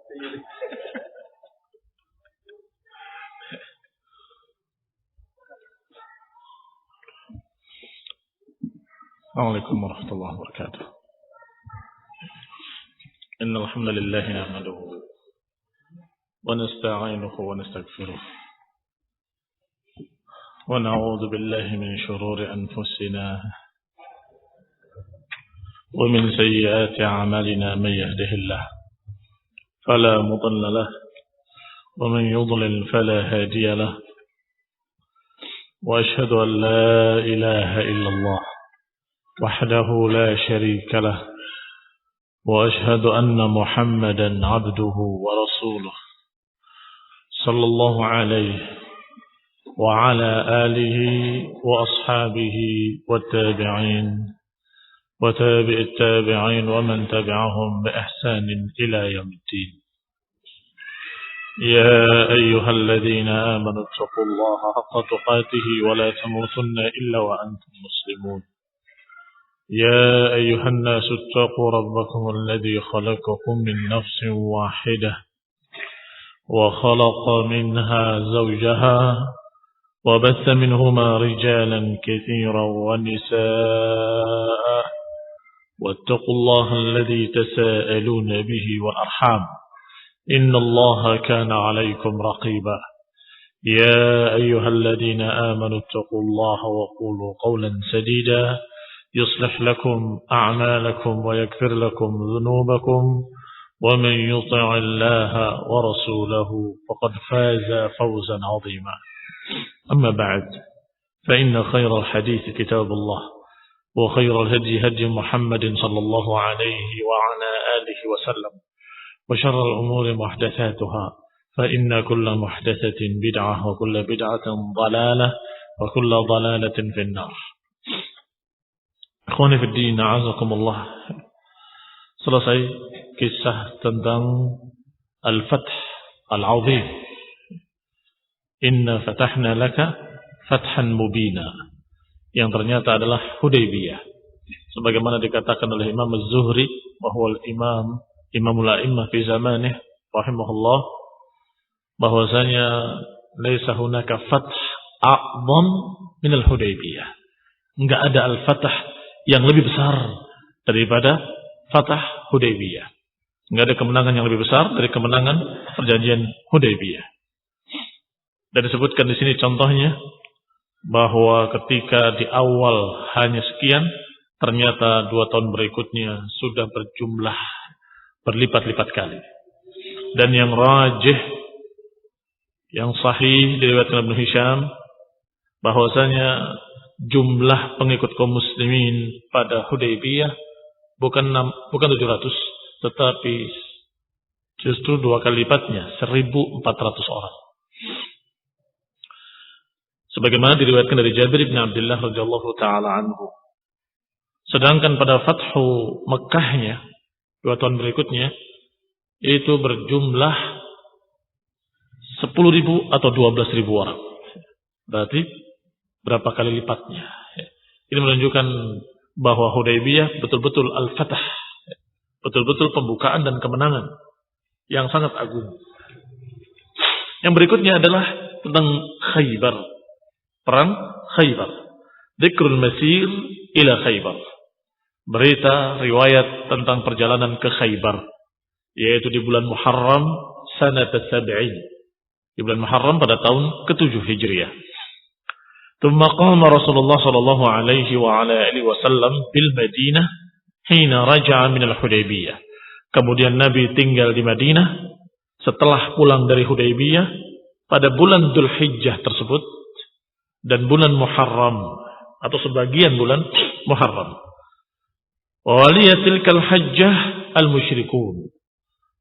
Assalamualaikum warahmatullahi wabarakatuh. Innal hamdalillah nahmaduhu wa nasta'inuhu wa nastaghfiruh wa na'udzu billahi min shururi anfusina wa min sayyiati a'malina man yahdihillah fala mudilla lahu wa man yudlil fala hadiya lahu wa ashhadu an la ilaha illallah وحده لا شريك له وأشهد أن محمدا عبده ورسوله صلى الله عليه وعلى آله وأصحابه والتابعين وتابع التابعين ومن تبعهم بإحسان إلى يوم الدين يا أيها الذين آمنوا اتقوا الله حق تقاته ولا تموتن إلا وأنتم مسلمون يا أيها الناس اتقوا ربكم الذي خلقكم من نفس واحدة وخلق منها زوجها وبث منهما رجالا كثيرا ونساء واتقوا الله الذي تساءلون به والأرحام إن الله كان عليكم رقيبا يا أيها الذين آمنوا اتقوا الله وقولوا قولا سديدا يصلح لكم أعمالكم ويغفر لكم ذنوبكم ومن يطع الله ورسوله فقد فاز فوزا عظيما أما بعد فإن خير الحديث كتاب الله وخير الهدي هدي محمد صلى الله عليه وعلى آله وسلم وشر الأمور محدثاتها فإن كل محدثة بدعة وكل بدعة ضلالة وكل ضلالة في النار. Ikhwani fi din, a'azakumullah. Selesai kisah tentang Al-Fath Al-Azim. Inna fatahna laka fathan mubina, yang ternyata adalah Hudaybiyah. Sebagaimana dikatakan oleh Imam Az-Zuhri, bahwa Imamul A'immah fi zamanih rahimahullah, bahwasanya laisa hunaka fath a'zam min al-Hudaybiyah. Enggak ada al-fath yang lebih besar daripada Fatah Hudaybiyah. Enggak ada kemenangan yang lebih besar dari kemenangan perjanjian Hudaybiyah. Dan disebutkan di sini contohnya bahwa ketika di awal hanya sekian, ternyata 2 tahun berikutnya sudah berjumlah berlipat-lipat kali. Dan yang rajih, yang sahih diriwayatkan Ibnu Hisham, bahwasanya jumlah pengikut kaum muslimin pada Hudaybiyah bukan 700, tetapi justru 2 kali lipatnya, 1.400 orang. Sebagaimana diriwayatkan dari Jabir bin Abdullah radhiyallahu taala anhu. Sedangkan pada Fathu Mekkahnya 2 tahun berikutnya itu berjumlah 10.000 atau 12.000 orang. Berarti berapa kali lipatnya. Ini menunjukkan bahwa Hudaybiyah betul-betul al-fatah, betul-betul pembukaan dan kemenangan yang sangat agung. Yang berikutnya adalah tentang Khaybar, perang Khaybar. Dzikrul masir ila Khaybar, berita riwayat tentang perjalanan ke Khaybar, yaitu di bulan Muharram sanat as-sab'in, di bulan Muharram pada tahun ke-7 Hijriah. ثم قام رسول الله صلى الله عليه وعلى آله وسلم بالمدينة حين رجع من الحديبية. Kemudian Nabi tinggal di Madinah setelah pulang dari Hudaybiyah pada bulan Dzulhijjah tersebut dan bulan Muharram atau sebagian bulan Muharram. Wa waliyatilkal hajjah al-musyrikun.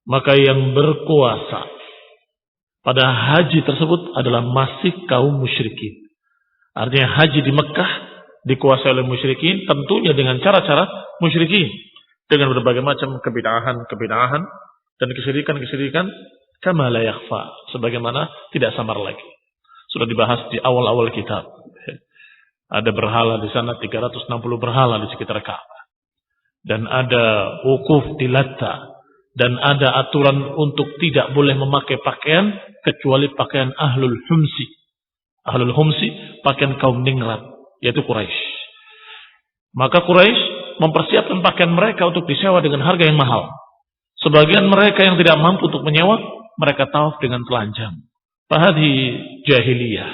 Maka yang berkuasa pada haji tersebut adalah masih kaum musyrikin. Artinya haji di Mekkah dikuasai oleh musyrikin, tentunya dengan cara-cara musyrikin, dengan berbagai macam kebid'ahan dan kesyirikan kama la yakhfa, sebagaimana tidak samar lagi. Sudah dibahas di awal-awal kitab. Ada berhala di sana, 360 berhala di sekitar Ka'bah. Dan ada wukuf di Latta Dan ada aturan untuk tidak boleh memakai pakaian kecuali pakaian ahlul humsi. Ahlul humsi, pakaian kaum ningrat, yaitu Quraisy. Maka Quraisy mempersiapkan pakaian mereka untuk disewa dengan harga yang mahal. Sebagian mereka yang tidak mampu untuk menyewa, mereka tawaf dengan telanjang. Fahadhi jahiliyah.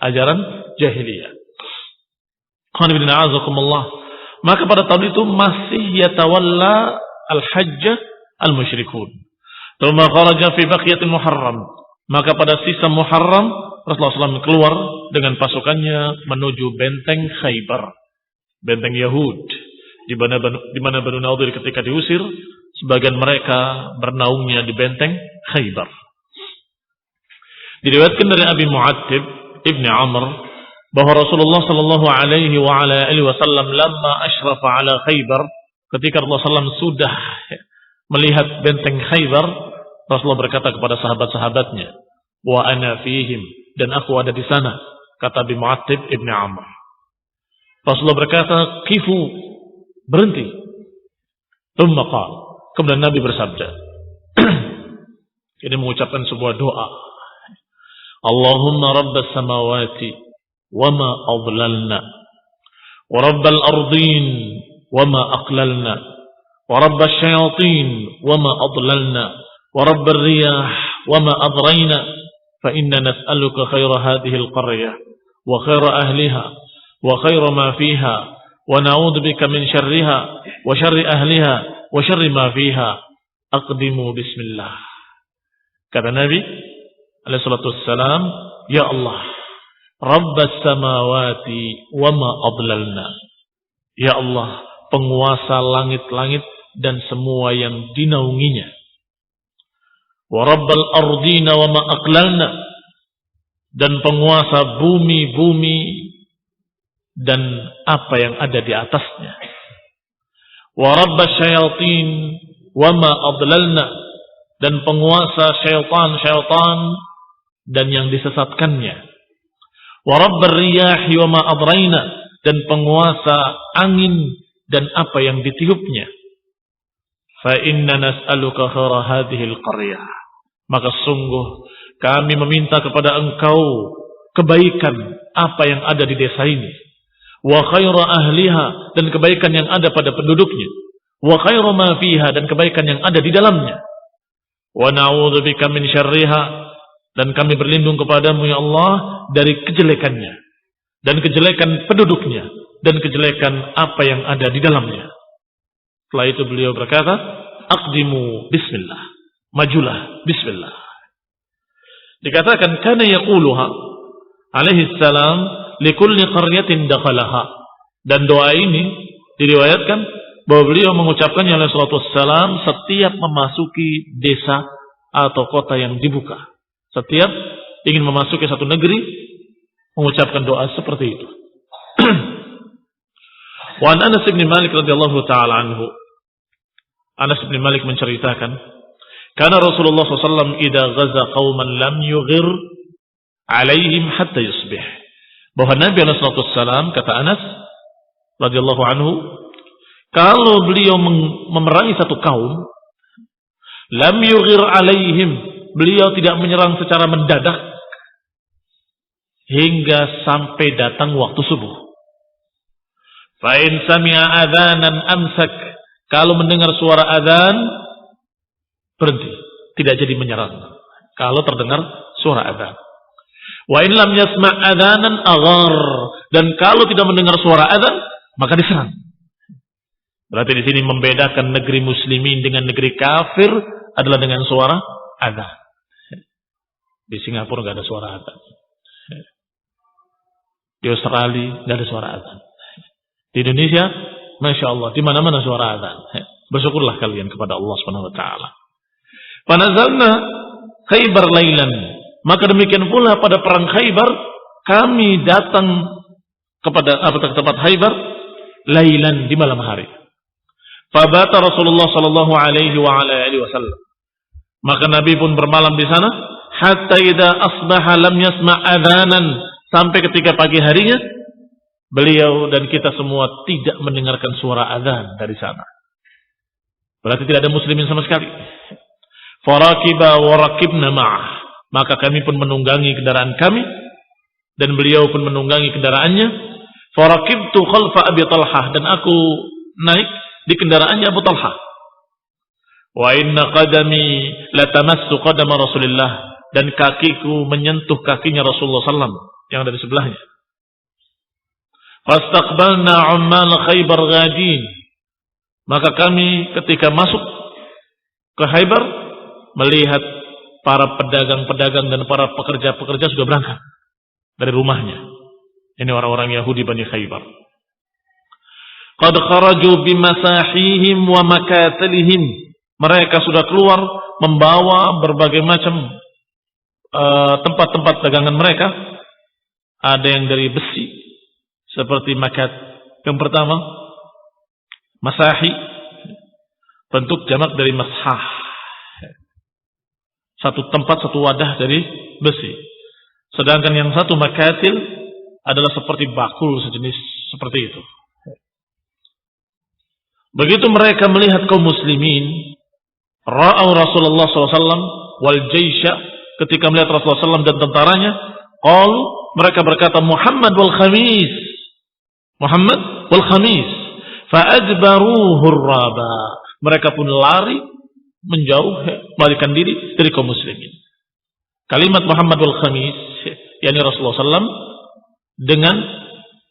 Ajaran jahiliyah. Maka pada tahun itu masih yatawalla al-hajjah al-musyrikun. Thumma kharaja fi baqiyatil Muharram. Maka pada sisa Muharram Rasulullah SAW keluar dengan pasukannya menuju benteng Khaybar, benteng Yahud, di mana Banu Nadir ketika diusir, sebagian mereka bernaungnya di benteng Khaybar. Diriwayatkan dari Abi Mu'attib Ibn Amr bahwa Rasulullah sallallahu alaihi wasallam lamma asyrafa ala Khaybar, ketika Rasulullah SAW sudah melihat benteng Khaybar, Rasulullah berkata kepada sahabat-sahabatnya, wa ana fihim, dan aku ada di sana, kata Abi Mu'attib Ibn Amr. Rasulullah berkata, kifu, berhenti. Thumma qala, kemudian Nabi bersabda, ini mengucapkan sebuah doa, Allahumma rabbas samawati wa ma adlalna, wa rabbal ardin wa ma aqlalna, wa rabbas syayatin wa ma adlalna, wa rabbar riyah wa ma adrayna, fa inna nas'aluka khaira hadhihi al-qaryah wa khaira ahliha wa khaira ma fiha wa na'udzu bika min syarriha wa syarri ahliha wa syarri ma fiha, aqdimu bismillah. Kata Nabi alaihi salatu wassalam, ya Allah, Rabbas samawati wa ma adlalna, ya Allah, penguasa langit-langit dan semua yang dinaunginya, wa rabbal ardina wa ma aqlalna, dan penguasa bumi-bumi dan apa yang ada di atasnya, wa rabbas syayatin wa ma adlalna, dan penguasa syaitan-syaitan dan yang disesatkannya, wa rabbar riyahi wa ma adraina, dan penguasa angin dan apa yang ditiupnya. Fa inna nas'aluka khaira hadhihi al-qaryah, maka sungguh kami meminta kepada engkau kebaikan apa yang ada di desa ini, wa khaira ahliha, dan kebaikan yang ada pada penduduknya, wa khaira ma fiha, dan kebaikan yang ada di dalamnya, wa na'udzu bika min syarriha, dan kami berlindung kepadamu ya Allah dari kejelekannya dan kejelekan penduduknya dan kejelekan apa yang ada di dalamnya. Setelah itu beliau berkata, aqdimu bismillah, majulah bismillah. Dikatakan kana yaquluha alaihi salam likulli qaryatin dakhalaha, dan doa ini diriwayatkan bahwa beliau mengucapkannya alaihi salatu wassalam setiap memasuki desa atau kota yang dibuka. Setiap ingin memasuki satu negeri, mengucapkan doa seperti itu. Wa Anas bin Malik radhiyallahu taala anhu, Anas bin Malik menceritakan, karena Rasulullah SAW idza ghaza qauman lam yughir alaihim hatta yusbih, bahwa Nabi SAW, kata Anas radhiyallahu anhu, kalau beliau memerangi satu kaum, lam yughir alaihim, beliau tidak menyerang secara mendadak hingga sampai datang waktu subuh. Fa in sami'a adzanan amsak, kalau mendengar suara adzan berhenti, tidak jadi menyerang kalau terdengar suara adzan. Wa in lam yasma' adzanan aghar, dan kalau tidak mendengar suara adzan maka diserang. Berarti di sini membedakan negeri muslimin dengan negeri kafir adalah dengan suara adzan. Di Singapura nggak ada suara adzan, di Australia nggak ada suara adzan, di Indonesia, masya Allah, di mana-mana suara adzan. Bersyukurlah kalian kepada Allah Subhanahu Wa Taala. Panazalna Khaybar lailan, maka demikian pula pada perang Khaybar kami datang kepada tempat Khaybar lailan, di malam hari. Fabata Rasulullah sallallahu alaihi wasallam, maka Nabi pun bermalam di sana. Hatta idza asbaha lam yasma' adzanan, sampai ketika pagi harinya beliau dan kita semua tidak mendengarkan suara adzan dari sana. Berarti tidak ada muslimin sama sekali. Farakiba wa rakibna ma'ah. Maka kami pun menunggangi kendaraan kami dan beliau pun menunggangi kendaraannya. Farakibtu khalfa Abi Talhah, dan aku naik di kendaraannya Abu Talhah. Wa inna qadami latamassu qadama Rasulillah, dan kakiku menyentuh kakinya Rasulullah sallallahu yang ada di sebelahnya. Fastaqbalna ummal Khaybar ghadin. Maka kami ketika masuk ke Khaybar melihat para pedagang-pedagang dan para pekerja-pekerja sudah berangkat dari rumahnya. Ini orang-orang Yahudi Bani Khaybar. Qad kharaju bimasahihim wa makatilihim. Mereka sudah keluar membawa berbagai macam tempat-tempat dagangan mereka. Ada yang dari besi seperti makat. Yang pertama, masahi, bentuk jamak dari mashah. Satu tempat, satu wadah dari besi. Sedangkan yang satu makatil adalah seperti bakul sejenis seperti itu. Begitu mereka melihat kaum muslimin, ra'au Rasulullah SAW wal jaisha, ketika melihat Rasulullah SAW dan tentaranya, mereka berkata Muhammad wal khamis, Muhammad wal khamis, fa'adbaruhu raba. Mereka pun lari menjauh, melarikan diri dari kaum muslimin. Kalimat Muhammad wal khamis, yakni Rasulullah SAW dengan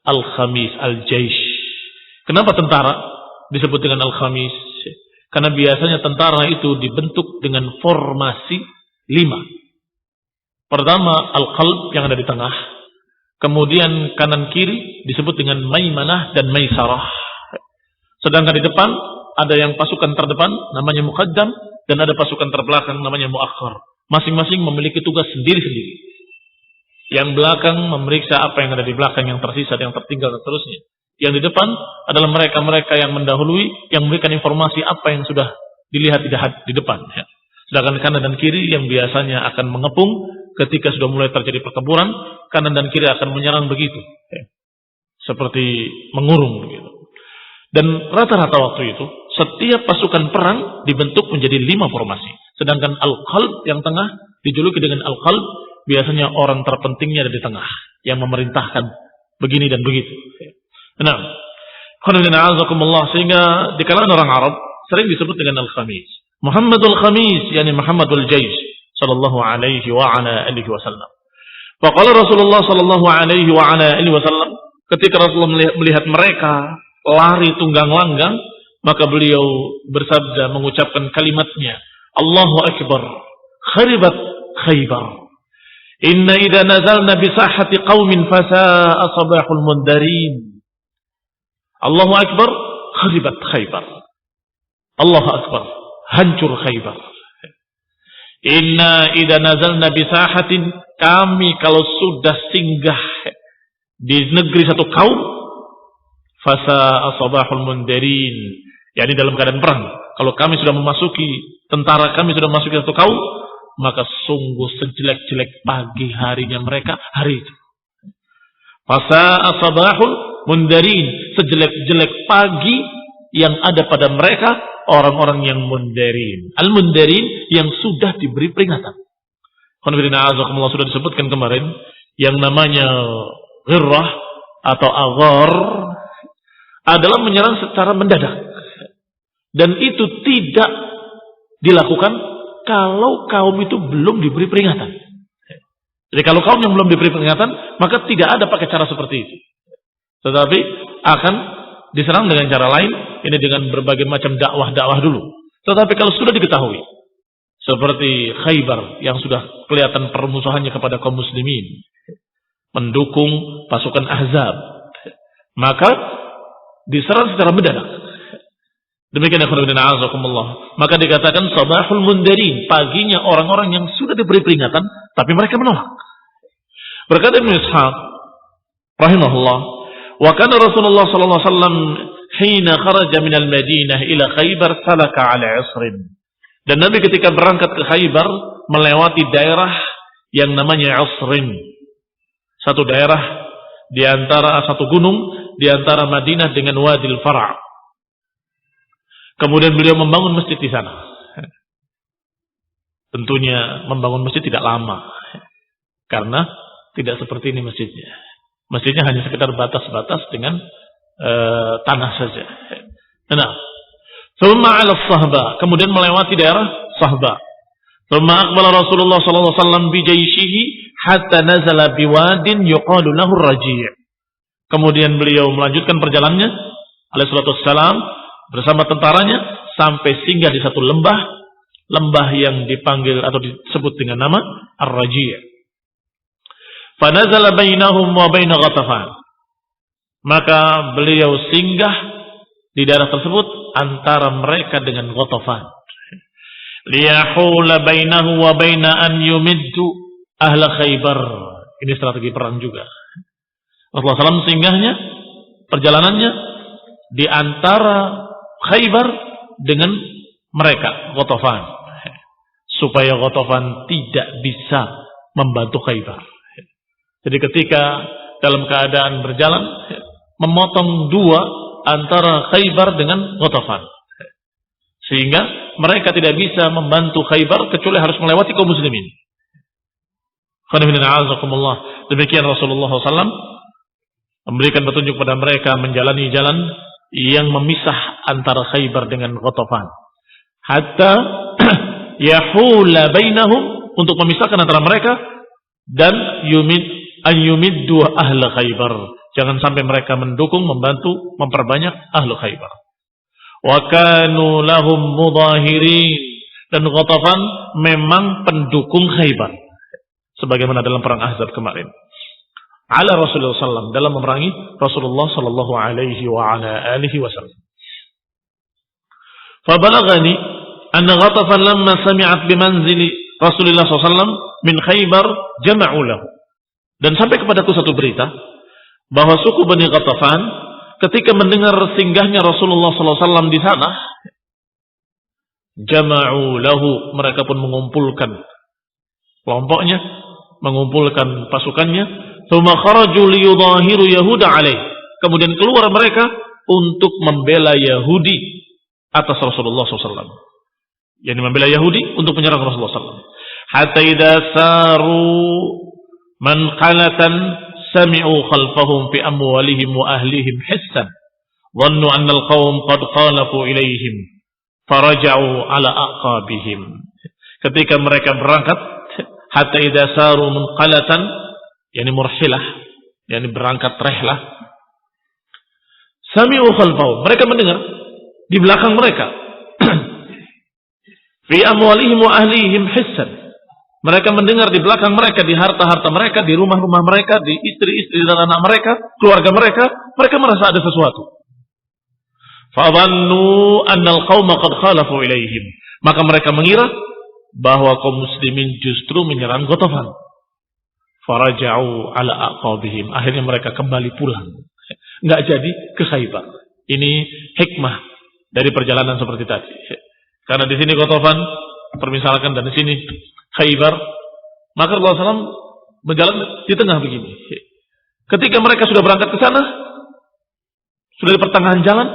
al-khamis, al-jaish. Kenapa tentara disebut dengan al-khamis? Karena biasanya tentara itu dibentuk dengan formasi 5. Pertama, al-qalb yang ada di tengah. Kemudian kanan kiri disebut dengan maimanah dan maisarah. Sedangkan di depan ada yang pasukan terdepan namanya muqaddam, dan ada pasukan terbelakang namanya muakhir. Masing-masing memiliki tugas sendiri-sendiri. Yang belakang memeriksa apa yang ada di belakang, yang tersisa, yang tertinggal dan seterusnya. Yang di depan adalah mereka-mereka yang mendahului, yang memberikan informasi apa yang sudah dilihat di depan. Sedangkan kanan dan kiri yang biasanya akan mengepung ketika sudah mulai terjadi pertempuran, kanan dan kiri akan menyerang begitu. Seperti mengurung begitu. Dan rata-rata waktu itu, setiap pasukan perang dibentuk menjadi 5 formasi. Sedangkan al-qalb yang tengah dijuluki dengan al-qalb, biasanya orang terpentingnya ada di tengah, yang memerintahkan begini dan begitu. Nah, sehingga di kalangan orang Arab sering disebut dengan al-khamis. Muhammadul khamis, yakni Muhammadul jaish, sallallahu alaihi wa ala alihi wasallam. Faqala Rasulullah sallallahu alaihi wa ala alihi wasallam, ketika Rasulullah melihat mereka lari tunggang langgang, maka beliau bersabda, mengucapkan kalimatnya, Allahu Akbar, kharibat Khaybar. Inna idza nazalna bi sahati qaumin fasa'a sabahul mundarin. Allahu Akbar, kharibat Khaybar. Allahu Akbar, hancur Khaybar. Inna idza nazalna bi sahatin, kami kalau sudah singgah di negeri satu kaum, fasa asbahul mundarin, yakni dalam keadaan perang. Kalau kami sudah memasuki, tentara kami sudah memasuki satu kaum, maka sungguh sejelek-jelek pagi harinya mereka hari itu. Fasa asbahul mundarin, sejelek-jelek pagi yang ada pada mereka orang-orang yang mundarin. Al-mundarin yang sudah diberi peringatan. Sudah disebutkan kemarin yang namanya ghirrah atau aghar adalah menyerang secara mendadak. Dan itu tidak dilakukan kalau kaum itu belum diberi peringatan. Jadi kalau kaum yang belum diberi peringatan, maka tidak ada pakai cara seperti itu. Tetapi akan diserang dengan cara lain, ini dengan berbagai macam dakwah-dakwah dulu. Tetapi kalau sudah diketahui, seperti Khaybar yang sudah kelihatan permusuhannya kepada kaum muslimin, mendukung pasukan Ahzab, maka diserang secara mendadak. Demikian akhirnya maka dikatakan sabahul mundarin, paginya orang-orang yang sudah diberi peringatan tapi mereka menolak. Berkata Ibnu Ishaq rahimahullah, wa kana Rasulullah sallallahu alaihi wasallam hina kharaja min al-Madinah ila Khaybar salaka ala isrin. Dan Nabi ketika berangkat ke Khaybar melewati daerah yang namanya Isrin. Satu daerah di antara satu gunung di antara Madinah dengan Wadil Fara'. Kemudian beliau membangun masjid di sana. Tentunya membangun masjid tidak lama. Karena tidak seperti ini masjidnya. Masjidnya hanya sekedar batas-batas dengan tanah saja. Nah, thumma 'ala as-sahba, kemudian melewati daerah Sahba. Thumma aqbala Rasulullah sallallahu alaihi wasallam bi jayshihi hatta nazala biwadin yuqalu lahu ar-Raji'. Kemudian beliau melanjutkan perjalanannya alaihi salatu wassalam bersama tentaranya sampai singgah di satu lembah yang dipanggil atau disebut dengan nama Ar-Raji'. Fa nazala bainahum wa bain Ghatafan. Maka beliau singgah di daerah tersebut antara mereka dengan Ghatafan. Liyahula bainahu wa baina an yumiddu ahla Khaybar. Ini strategi perang juga. Rasulullah SAW singgahnya, perjalanannya di antara Khaybar dengan mereka, Ghatafan. Supaya Ghatafan tidak bisa membantu Khaybar. Jadi ketika dalam keadaan berjalan, memotong dua antara Khaybar dengan Ghatafan. Sehingga mereka tidak bisa membantu Khaybar kecuali harus melewati kaum muslimin. Demikian Rasulullah SAW memberikan petunjuk pada mereka menjalani jalan yang memisah antara Khaybar dengan Ghatafan. Hatta yahula bainahum, untuk memisahkan antara mereka dan yumiddu ahla Khaybar. Jangan sampai mereka mendukung, membantu, memperbanyak ahlu Khaybar. Wa kanu lahum mudahirin, dan Ghatafan memang pendukung Khaybar. Sebagaimana dalam perang Ahzab kemarin. Ala Rasulullah SAW, dalam memerangi Rasulullah sallallahu alaihi wa ala alihi wasallam. Fabalagani anna Ghatafan lamma sami'at bimanzili Rasulullah SAW min Khaybar jama'u lahu. Dan sampai kepadaku satu berita bahwa suku Bani Ghatafan ketika mendengar singgahnya Rasulullah SAW di sana, jama'u lahu, mereka pun mengumpulkan kelompoknya, mengumpulkan pasukannya, thumma kharaju liyudhahiru Yahuda alaih. Kemudian keluar mereka untuk membela Yahudi atas Rasulullah SAW. Yani membela Yahudi untuk menyerang Rasulullah SAW. Hatta idza saru manqalatan sami'u khalfahum fi amwalihim wa ahlihim hissan dhannu anna al-qawm qad khalafu ilaihim faraja'u ala aqabihim. Ketika mereka berangkat, hatta idza saru munqalatan, yani murhilah, yani berangkat rehlah, sami'u khalfahum, mereka mendengar di belakang mereka, fi amwalihim wa ahlihim hissan, mereka mendengar di belakang mereka, di harta-harta mereka, di rumah-rumah mereka, di istri-istri dan anak mereka, keluarga mereka, mereka merasa ada sesuatu. Fadhannu annal qauma qad khalafu ilaihim, maka mereka mengira bahwa kaum muslimin justru menyerang Ghatafan. Faraja'u ala aqabihim, akhirnya mereka kembali pulang, enggak jadi ke Khaybar. Ini hikmah dari perjalanan seperti tadi. Karena di sini Ghatafan permisalkan, dan di sini Khaybar, maka Rasulullah SAW berjalan di tengah begini. Ketika mereka sudah berangkat ke sana, sudah di pertengahan jalan,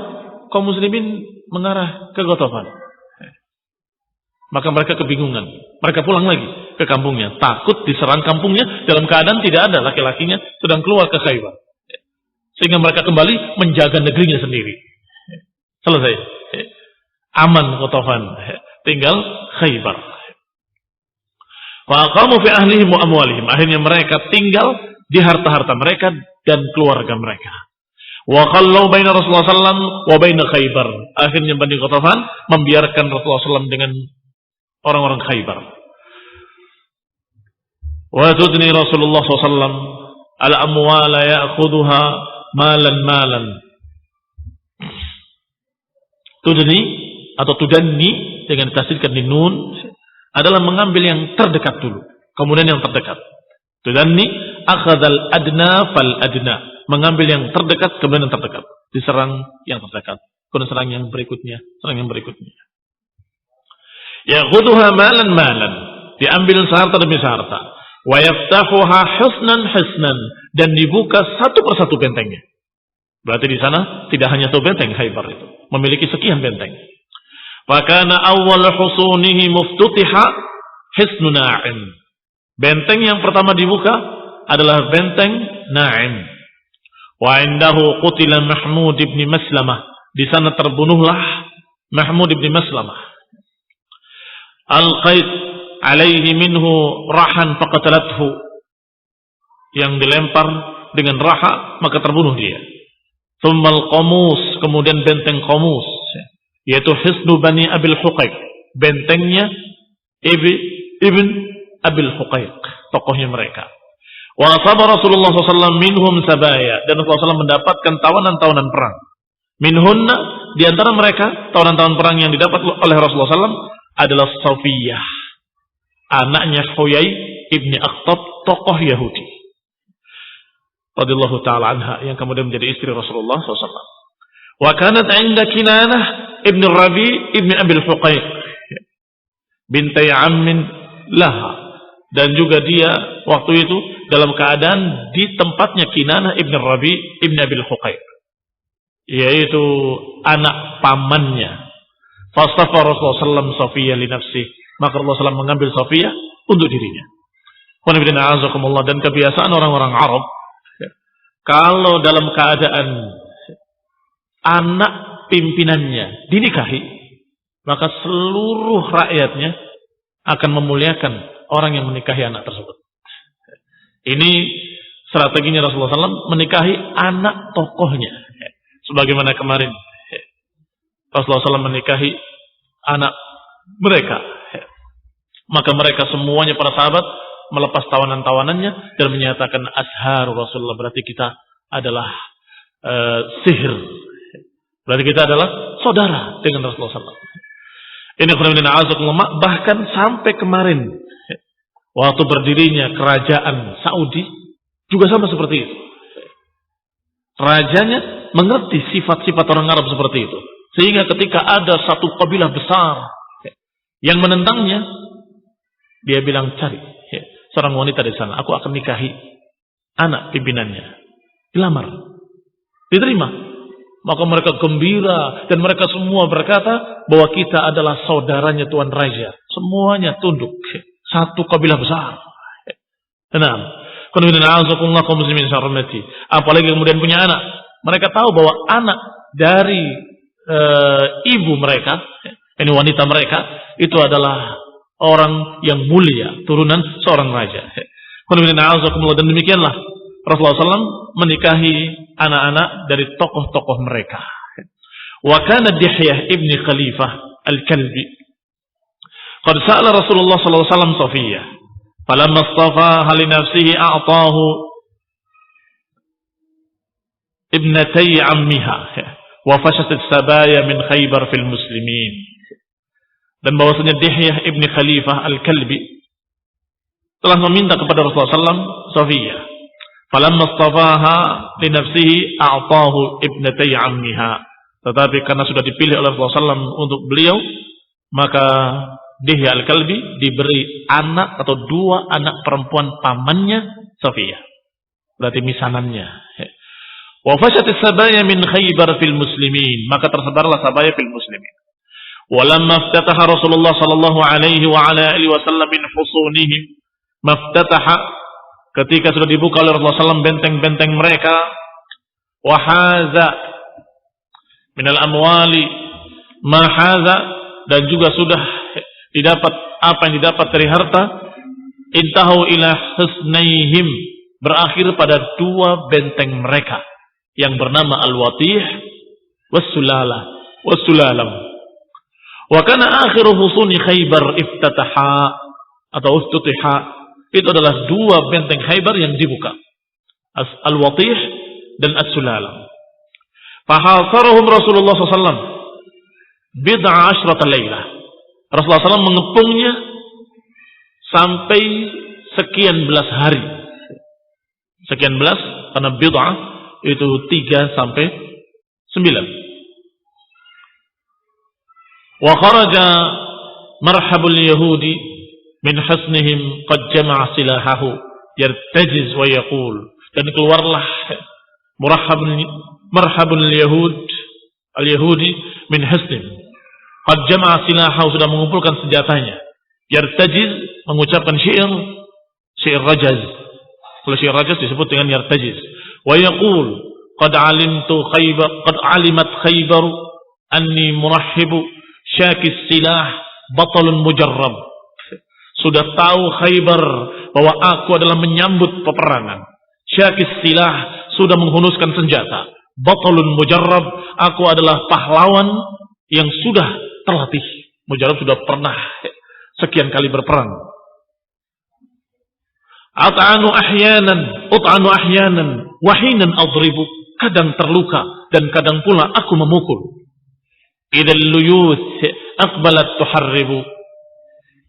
kaum muslimin mengarah ke Ghatafan. Maka mereka kebingungan. Mereka pulang lagi ke kampungnya, takut diserang kampungnya dalam keadaan tidak ada laki-lakinya sedang keluar ke Khaybar. Sehingga mereka kembali menjaga negerinya sendiri. Selesai. Aman Ghatafan. Tinggal Khaybar. Faqamu fi ahlihim wa amwalihim. Akhirnya mereka tinggal di harta-harta mereka dan keluarga mereka. Wa khallu baina Rasulullah sallallahu wa baina Khaybar. Akhirnya Bani Ghatafan membiarkan Rasulullah sallallahu dengan orang-orang Khaybar. Wa tudni Rasulullah sallallahu al amwala ya'khudhuha malan. Tudni atau tudanni dengan tasdidkan di nun adalah mengambil yang terdekat dulu, kemudian yang terdekat. Tudanni akhadzal adna fal adna, mengambil yang terdekat kemudian yang terdekat, diserang yang terdekat, kemudian serang yang berikutnya, serang yang berikutnya. Ya'khudhuha malan, diambil seharta demi seharta. Wa yaftahuha husnan, dan dibuka satu persatu bentengnya. Berarti di sana tidak hanya satu benteng Khaybar itu, memiliki sekian benteng. Fakana awwal husunihi muftutiha Hisnu Na'im. Benteng yang pertama dibuka adalah benteng Na'im. Wa indahu qutila Mahmud ibn Maslamah. Di sana terbunuhlah Mahmud ibn Maslamah. Al-qaid alaihi minhu rahan faqatalathu. Yang dilempar dengan raha maka terbunuh dia. Tsummal Qamus, kemudian benteng Qamus, yaitu Hisnu Bani Abil Huqaiq, bentengnya Ibn Abil Huqaiq, tokohnya mereka. Wa asaba Rasulullah SAW minhum sabaya, dan Rasulullah SAW mendapatkan tawanan-tawanan perang. Minhunna, di antara mereka tawanan-tawanan perang yang didapat oleh Rasulullah SAW adalah Safiyah, anaknya Huyai ibni Akhtab, tokoh Yahudi radhiyallahu ta'ala anha, yang kemudian menjadi istri Rasulullah SAW. Wa kanat 'inda Kinanah ibn Rabi ibn Abil Huqaiq bintai ammin laha, dan juga dia waktu itu dalam keadaan di tempatnya Kinanah ibn Rabi ibn Abil Huqaiq, yaitu anak pamannya. Fastafa Rasulullah SAW Safiyah li nafsih, maka Rasulullah SAW mengambil Safiyah untuk dirinya. Dan kebiasaan orang-orang Arab, kalau dalam keadaan anak pimpinannya dinikahi, maka seluruh rakyatnya akan memuliakan orang yang menikahi anak tersebut. Ini strateginya Rasulullah SAW menikahi anak tokohnya. Sebagaimana kemarin Rasulullah SAW menikahi anak mereka. Maka mereka semuanya para sahabat melepas tawanan-tawanannya dan menyatakan ashar Rasulullah, berarti kita adalah sihir, berarti kita adalah saudara dengan Rasulullah SAW. Ini bahkan sampai kemarin waktu berdirinya kerajaan Saudi juga sama seperti itu. Rajanya mengerti sifat-sifat orang Arab seperti itu, sehingga ketika ada satu kabilah besar yang menentangnya, dia bilang, cari seorang wanita di sana, aku akan nikahi anak pimpinannya. Dilamar, diterima. Maka mereka gembira dan mereka semua berkata bahwa kita adalah saudaranya Tuan Raja. Semuanya tunduk, satu kabilah besar. Tenang. Apalagi kemudian punya anak. Mereka tahu bahwa anak dari ibu mereka, ini wanita mereka, itu adalah orang yang mulia, turunan seorang raja. Dan demikianlah Rasulullah SAW menikahi anak-anak dari tokoh-tokoh mereka. Wa kana Dihyah ibni Khalifah al-Kalbi qad sa'ala Rasulullah SAW Safiyah falamma istafaha li nafsihi a'tahu ibnatay ammiha wa fashat as-sabaya min Khaybar fil muslimin. Dan bahwasanya Dihyah ibni Khalifah al-Kalbi telah meminta kepada Rasulullah SAW Safiyah. Falamma istafaha li nafsihi a'tahu ibnatay ammiha. Tetapi karena sudah dipilih oleh Rasulullah SAW untuk beliau, maka Dihyah al-Kalbi diberi anak atau dua anak perempuan pamannya Safiyah. Berarti misanannya. Wa fashatis sabaya min Khaybar fil muslimin. Maka tersebarlah sabaya fil muslimin. Walamma iftataha Rasulullah sallallahu alaihi wa ala alihi wasallam min husunihim, maftataha, ketika sudah dibuka oleh Rasulullah SAW benteng-benteng mereka, wa haza min al-amwali ma haza, dan juga sudah didapat apa yang didapat dari harta, intahu ila husnaihim, berakhir pada dua benteng mereka yang bernama Al-Watih was-Sulalam. Wa kana akhiru husuni Khaybar iftataha atau iftutiha, itu adalah dua benteng Khaybar yang dibuka, Al-Watih dan As-Sulalam. Fahasarahum Rasulullah SAW bid'a asyrata laylah. Rasulullah SAW mengepungnya sampai sekian belas hari. Sekian belas, karena bid'ah itu 3 sampai 9. Wa kharaja marhabul yahudi min husnihim qad jama'a silahahu yartajiz wa yaqul, dan keluarlah marhabul yahud al-yahudi min husnihim qad jama'a silahahu, sudah mengumpulkan senjatanya, Yartajiz mengucapkan syair rajaz. Kalau syair rajaz disebut dengan yartajiz. Wa yaqul qad alimat Khaybar anni murahhibu syakis silah batalun mujarrab. Sudah tahu Khaybar bahwa aku adalah menyambut peperangan. Syakis silah sudah menghunuskan senjata. Batalun mujarrab, aku adalah pahlawan yang sudah terlatih. Mujarrab sudah pernah sekian kali berperang. Ut'anu ahyanan wahinan adribu. Kadang terluka dan kadang pula aku memukul. Idzal luyuth aqbalat tuharribu.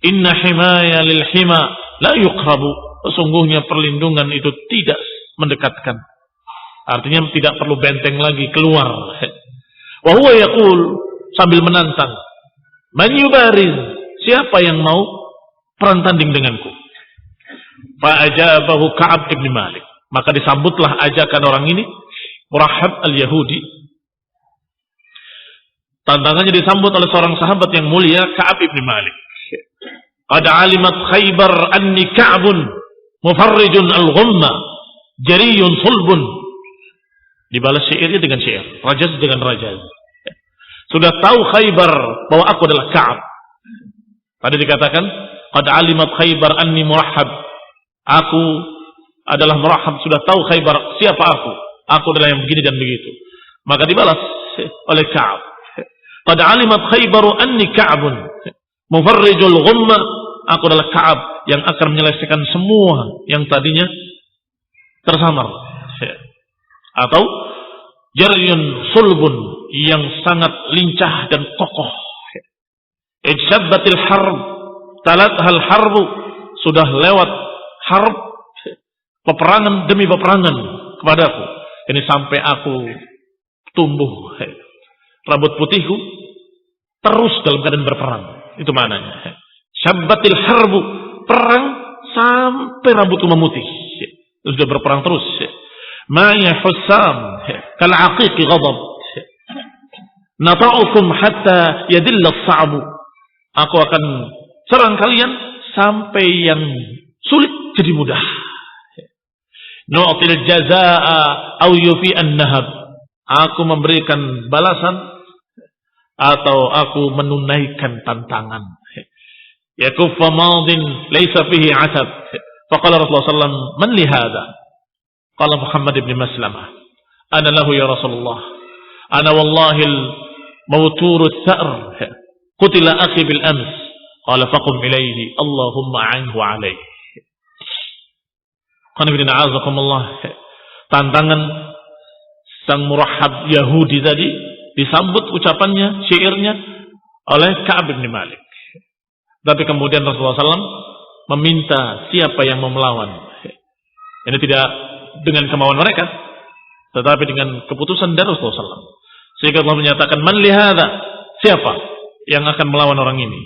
Inna himaya lil hima la yuqrabu. Sesungguhnya perlindungan itu tidak mendekatkan. Artinya tidak perlu benteng lagi keluar. Wa huwa yaqul sambil menantang. Man yubariz? Siapa yang mau perang tanding denganku? Fa ajabahu Ka'ab ibn Malik. Maka disambutlah ajakan orang ini, Murahhab al-Yahudi. Tantangannya disambut oleh seorang sahabat yang mulia, Ka'ab ibn Malik. Qad alimat Khaybar anni Ka'bun mufarrijun al-ghumma jariyun sulbun. Dibalas syairnya dengan syair, rajaz dengan rajaz. Sudah tahu Khaybar bahwa aku adalah Ka'ab. Tadi dikatakan qad alimat Khaybar anni Murahhab. Aku adalah Murahhab, sudah tahu Khaybar siapa aku. Aku adalah yang begini dan begitu. Maka dibalas oleh Ka'ab. Qad alimat Khaybar anni Ka'bun mufarrijul ghumma. Aku adalah Ka'ab yang akan menyelesaikan semua yang tadinya tersamar. Atau jaryun sulbun yang sangat lincah dan kokoh. Ijsabbatil harb talathal harbu. Sudah lewat harb, peperangan demi peperangan kepadaku. Ini sampai aku tumbuh rambut putihku terus dalam keadaan berperang. Itu maknanya. Syabbatil harbu, perang sampai rambutku memutih. Sudah berperang terus. Ma'ya hussam kal aqiqi ghadab. Nata'ukum hatta yadilla as-sa'bu. Aku akan serang kalian sampai yang sulit jadi mudah. Nu'til jazaa'a aw yufi an-nahab. Aku memberikan balasan atau aku menunaikan tantangan. Yakuffa madin laysa fihi 'atab. Faqala Rasulullah sallallahu alaihi wasallam, "Man li hadha?" Qala Muhammad ibn Maslamah, "Ana lahu ya Rasulullah. Ana wallahi al-mawtur ath-tha'r. Qutila akhi bil ams." Qala faqum ilayhi, Allahumma a'inhu alayhi. Qanibina azakumullah. Tantangan sang Murahhab Yahudi tadi disambut ucapannya, syairnya oleh Ka'ab bin Malik. Tapi kemudian Rasulullah SAW meminta siapa yang mau melawan. Ini tidak dengan kemauan mereka, tetapi dengan keputusan dari Rasulullah SAW. Sehingga Allah menyatakan, "Man lihada?" Siapa yang akan melawan orang ini?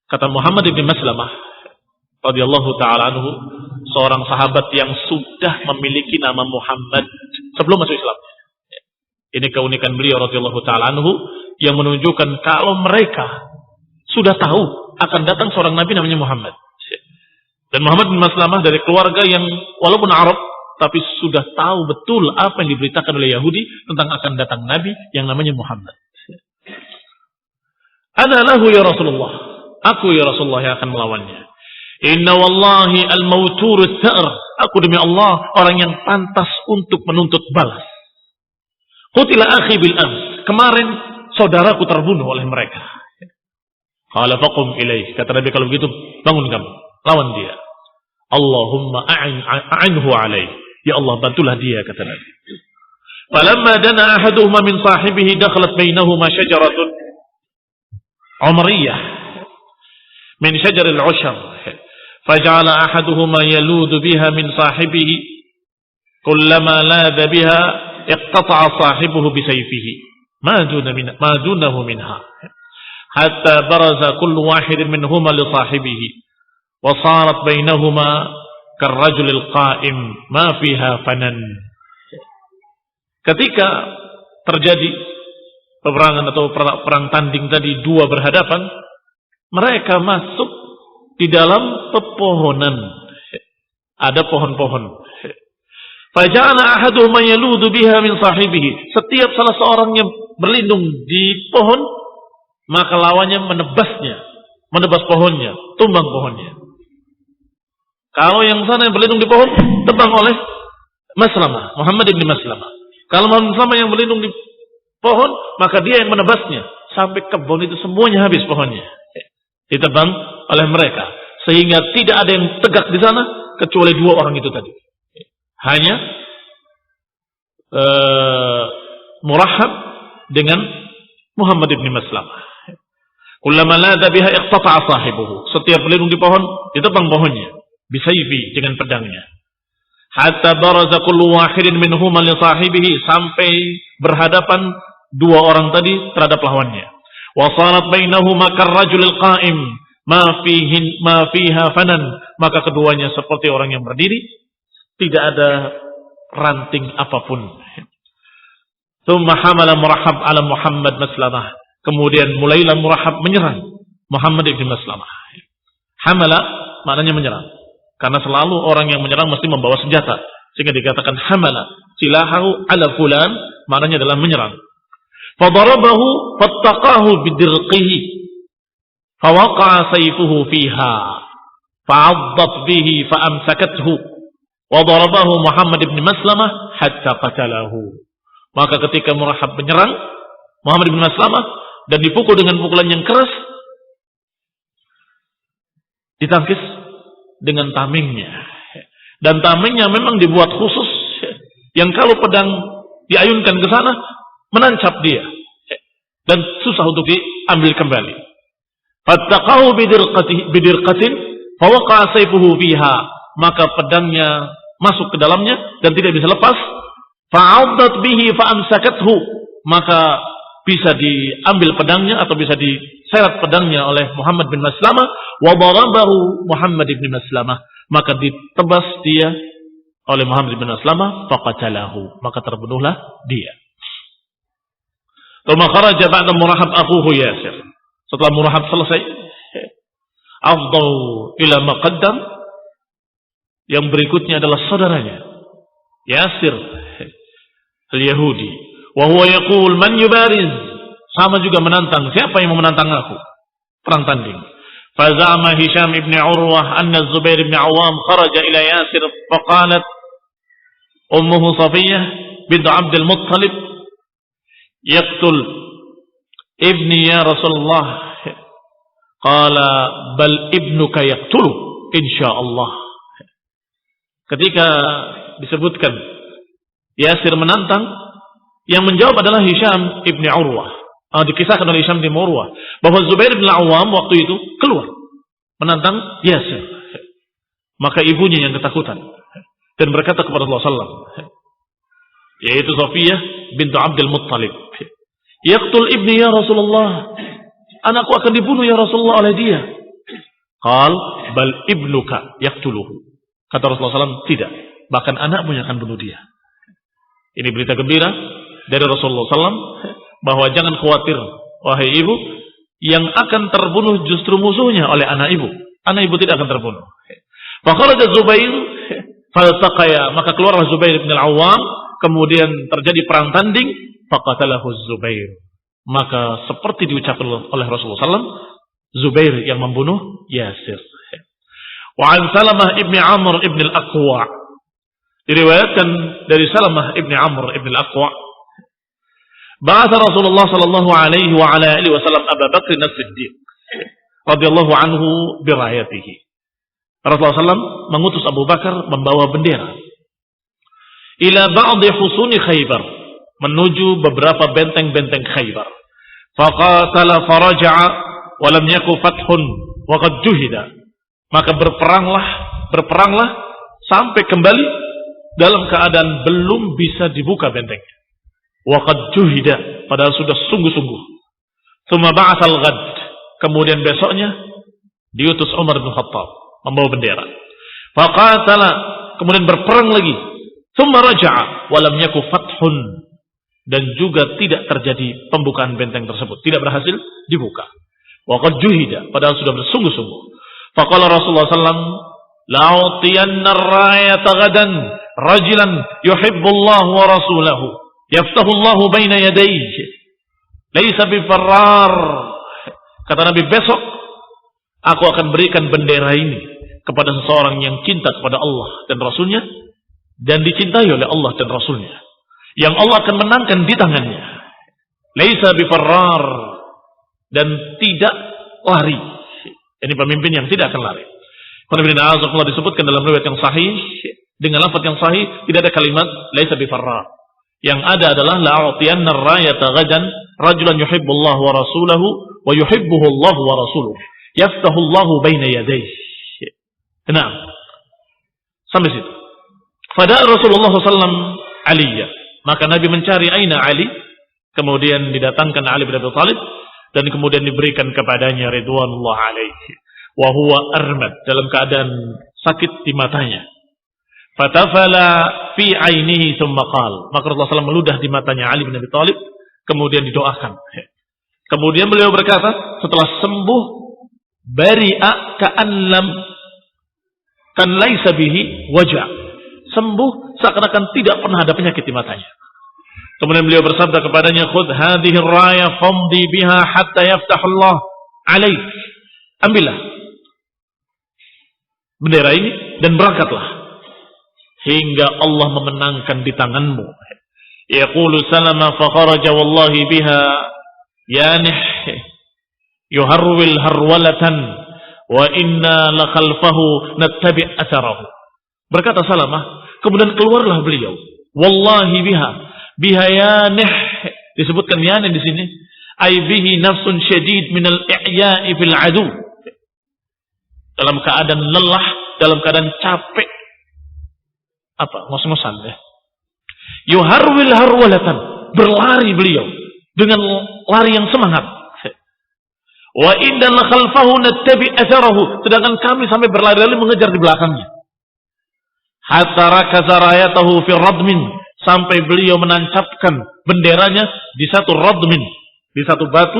Kata Muhammad ibn Maslamah radhiyallahu ta'ala anhu, seorang sahabat yang sudah memiliki nama Muhammad sebelum masuk Islam. Ini keunikan beliau radhiyallahu ta'ala anhu yang menunjukkan kalau mereka sudah tahu akan datang seorang nabi namanya Muhammad. Dan Muhammad bin Maslamah dari keluarga yang walaupun Arab tapi sudah tahu betul apa yang diberitakan oleh Yahudi tentang akan datang nabi yang namanya Muhammad. Ana lahu ya Rasulullah. Aku ya Rasulullah yang akan melawannya. Inna wallahi al-mawtur ath-tha'r. Aku demi Allah orang yang pantas untuk menuntut balas. Qutila akhi bil ams. Kemarin saudaraku terbunuh oleh mereka. Qala faqum ilaih. Kata Nabi, kalau begitu bangun kamu, lawan dia. Allahumma a'inhu alaih. Ya Allah, bantulah dia, kata Nabi. Falamma dana ahaduhuma min sahibihi dakhalat bainahuma syajaratun umriyah min syajaril ushar. Faja'ala ahaduhuma yaludu biha min sahibihi. Kullama lada biha iqtata'a sahibuhu bisayfihi. Ma dunahu minha. Hatta baraza kullu wahidin minhuma li sahibihi. Wa sarat bainahuma karrajulil qa'im ma fiha fanan. Ketika terjadi peperangan atau perang tanding tadi, dua berhadapan, mereka masuk di dalam pepohonan. Ada pohon-pohon. Faja'ala ahaduhum yaludhu biha min sahibihi. Setiap salah seorang yang berlindung di pohon, maka lawannya menebas pohonnya, tumbang pohonnya. Kalau yang sana yang berlindung di pohon, tebang oleh Maslamah, Muhammad ibn Maslamah. Kalau Muhammad Maslamah yang berlindung di pohon, maka dia yang menebasnya. Sampai kebun itu semuanya habis pohonnya. Ditebang oleh mereka. Sehingga tidak ada yang tegak di sana, kecuali dua orang itu tadi. Hanya Murahab dengan Muhammad ibn Maslamah. Kullama lada biha iqtata'a sahibuhu. Setiap berlindung di pohon, ditebang pohonnya. Bisayfi, dengan pedangnya. Hatta baraza kullu wahidin minhuma li sahibihi. Sampai berhadapan dua orang tadi terhadap lawannya. Wa sarat bainahuma karrajulil qa'im. Ma fiha fanan. Maka keduanya seperti orang yang berdiri. Tidak ada ranting apapun. Thumma hamala Murahab ala Muhammad Maslamah. Kemudian mulailah Murahab menyerang Muhammad ibn Maslamah. Hamala maknanya menyerang. Karena selalu orang yang menyerang mesti membawa senjata. Sehingga dikatakan hamala. Silahahu ala fulan. Maknanya adalah menyerang. Fadarabahu fattaqahu bidirqihi. Fawaqa'a sayfuhu fiha. Fa'addat bihi fa'amsakathu. Wadarabahu Muhammad ibn Maslamah hatta qatalahu. Maka ketika Murahab menyerang Muhammad ibn Maslamah dan dipukul dengan pukulan yang keras, ditangkis dengan tamengnya. Dan tamengnya memang dibuat khusus yang kalau pedang diayunkan ke sana menancap dia dan susah untuk diambil kembali. Fattaqahu bidirqatin fawaqa'a sayfuhu fiha. Maka pedangnya masuk ke dalamnya dan tidak bisa lepas. Fa'addat bihi fa'amsakathu. Maka bisa diambil pedangnya atau bisa diseret pedangnya oleh Muhammad bin Maslamah. Wa darabahu Muhammad bin Maslamah. Maka ditebas dia oleh Muhammad bin Maslamah. Faqatalahu. Maka terbunuhlah dia. Thumma kharaja ba'da Murahab akhuhu Yasir. Setelah Murahab selesai, afdau ila maqaddam. Yang berikutnya adalah saudaranya Yasir al-Yahudi. Wa huwa yaqul man yubariz. Sama juga menantang, siapa yang mau menantang aku? Perang tanding. Fazama Hisham ibn Urwah anna Zubair ibn Awam kharaja ila Yasir faqalat ummuhu Safiyah bint Abdul Muttalib yaqtul ibni ya Rasulullah. Qala bal ibnuka yaqtulu insyaallah. Ketika disebutkan Yasir menantang, yang menjawab adalah Hisham ibn Urwah. Dikisahkan oleh Hisham ibn Urwah bahwa Zubair bin Awam waktu itu keluar menantang Yasir. Maka ibunya yang ketakutan dan berkata kepada Rasulullah SAW, yaitu Safiyah bintu Abdul Muttalib, yaqtul ibni ya Rasulullah, anakku akan dibunuh ya Rasulullah oleh dia. Qal bal ibnuka yaqtuluhu. Kata Rasulullah SAW, tidak. Bahkan anakmu yang akan bunuh dia. Ini berita gembira dari Rasulullah SAW bahwa jangan khawatir, wahai ibu, yang akan terbunuh justru musuhnya oleh anak ibu. Anak ibu tidak akan terbunuh. Fakharaja Zubair faltaqaya. Maka keluarlah Zubair bin Al-Awwam. Kemudian terjadi perang tanding. Faqatalahu Zubair. Maka seperti diucapkan oleh Rasulullah SAW, Zubair yang membunuh Yasir. Wa an Salamah ibn Amr ibn al-Aqwa. Diriwayatkan dari Salamah ibn Amr ibn al-Aqwa. Ba'atha Rasulullah sallallahu alaihi wa ala alihi wasallam Abu Bakr as-Siddiq radhiyallahu anhu birayatihi. Rasulullah SAW mengutus Abu Bakar membawa bendera ila ba'di husuni Khaybar, menuju beberapa benteng-benteng Khaybar. Faqatala faraja'a wa lam yakun fathun wa qad juhida. Maka berperanglah sampai kembali dalam keadaan belum bisa dibuka bentengnya. Wa qad juhida, padahal sudah sungguh-sungguh. Tsumma ba'atsal ghad, kemudian besoknya diutus Umar bin Khattab membawa bendera. Faqatala, kemudian berperang lagi. Tsumma raja'a wa lam yakun fathun, dan juga tidak terjadi pembukaan benteng tersebut, tidak berhasil dibuka. Wa qad juhida, padahal sudah bersungguh-sungguh. Faqala Rasulullah sallallahu la'utiyanna ar-rayata ghadan rajulan yuhibbu Allah wa rasulahu yaftahu Allah baina yadayhi laisa bifarrar. Kata Nabi, besok aku akan berikan bendera ini kepada seseorang yang cinta kepada Allah dan Rasulnya dan dicintai oleh Allah dan Rasulnya, yang Allah akan menangkan di tangannya. Laisa bifarrar, dan tidak lari. Ini pemimpin yang tidak akan lari. Karena disebutkan dalam riwayat yang sahih dengan lafaz yang sahih tidak ada kalimat laisa bifarrar. Yang ada adalah la'utiyanna ar-rayata ghadan rajulan yuhibbu Allah wa rasulahu wa yuhibbuhu Allah wa rasuluhu yaftahu Allah baina yadayhi. Nah, sampai situ. Pada Rasulullah SAW Aliyah, maka Nabi mencari aina Ali, kemudian didatangkan Ali bin Abi Thalib dan kemudian diberikan kepadanya ridwanullah alaihi wa huwa armad, dalam keadaan sakit di matanya. Fatafala fi ainihi thumma qala, maka Rasulullah SAW meludah di matanya Ali bin Abi Thalib, kemudian didoakan. Kemudian beliau berkata setelah sembuh, bari'a ka'an lam kan laisa bihi waja', sembuh seakan-akan tidak pernah ada penyakit di matanya. Kemudian beliau bersabda kepadanya, khudh hadhihi ar-raya famdi biha hatta yaftahullah alaik, ambillah bendera ini dan berangkatlah hingga Allah memenangkan di tanganmu. Yaqulu Salama fa kharaja wallahi biha yanih yuharwil harwalatan wa inna la khalfahu nattabi' atharahu. Berkata Salamah, kemudian keluarlah beliau, wallahi biha yanih, disebutkan yanih di sini, ay bihi nafsun syadid min al-i'ya'i fil adu, dalam keadaan lelah, dalam keadaan capek, ngos-ngosan ya. Yuharwil harwalatan, berlari beliau dengan lari yang semangat. Wa inna la khalfahu nattabi atharahu, sedangkan kami sampai berlari-lari mengejar di belakangnya. Hatta rakaza rayatahu fi radmin, sampai beliau menancapkan benderanya di satu radmin, di satu batu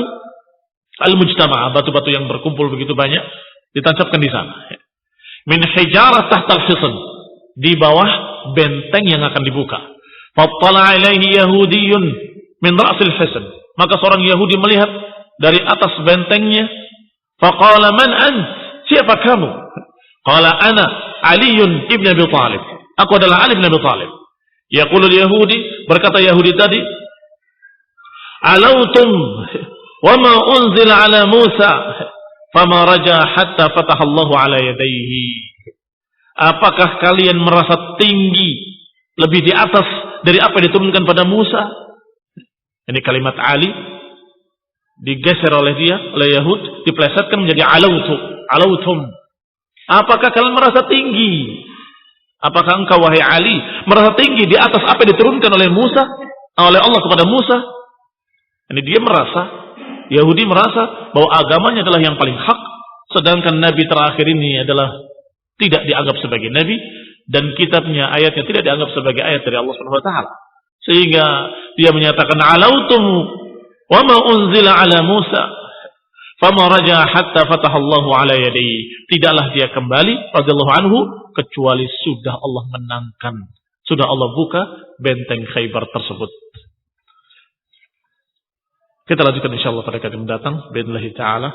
al-mujtama', batu-batu yang berkumpul begitu banyak, ditancapkan di sana. Min hijarah tahtal hisn, di bawah benteng yang akan dibuka. Fattala alaihi yahudiyyun min ra'sil hisn, maka seorang Yahudi melihat dari atas bentengnya. Faqala man ant, siapa kamu? Qala ana Aliun ibn Abi Thalib, aku adalah Ali bin Abi Thalib. Yaqulul Yahudi, berkata Yahudi tadi, alautum wa ma unzila ala Musa fama raja hatta fatahallahu ala yadayhi. Apakah kalian merasa tinggi, lebih di atas dari apa yang diturunkan pada Musa? Ini kalimat Ali digeser oleh dia, oleh Yahud, diplesetkan menjadi alautum. Apakah kalian merasa tinggi? Apakah engkau wahai Ali merasa tinggi di atas apa yang diturunkan oleh Musa, oleh Allah kepada Musa? Ini dia merasa, Yahudi merasa bahwa agamanya adalah yang paling hak, sedangkan Nabi terakhir ini adalah tidak dianggap sebagai Nabi, dan kitabnya, ayatnya tidak dianggap sebagai ayat dari Allah Subhanahu wa taala. Sehingga dia menyatakan alautum wa ma unzila ala Musa fama raja hatta fatahallahu ala yadayhi. Tidaklah dia kembali radhiyallahu anhu kecuali sudah Allah menangkan, sudah Allah buka benteng Khaybar tersebut. Kita lanjutkan insyaallah pada kali mendatang باذنillah taala,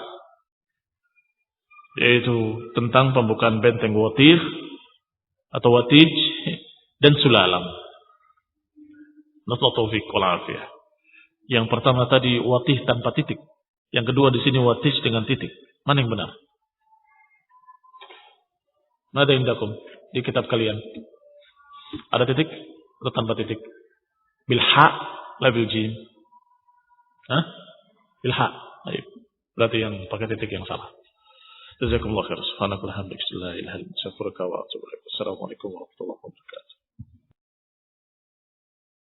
yaitu tentang pembukaan benteng Watir atau Watij dan Sulalam. Nasallahu taufiq wal afiyah. Yang pertama tadi Watih tanpa titik. Yang kedua di sini Watij dengan titik. Mana yang benar? Mada indakum di kitab kalian? Ada titik atau tanpa titik? Bil ha la bil jim. Hah? Bil ha. Baik. Berarti yang pakai titik yang salah. Jazakumullah khair. Subhanakallahumma wa bihamdika, la ilaha illa anta, astaghfiruka wa atubu ilaik. Assalamualaikum warahmatullahi wabarakatuh.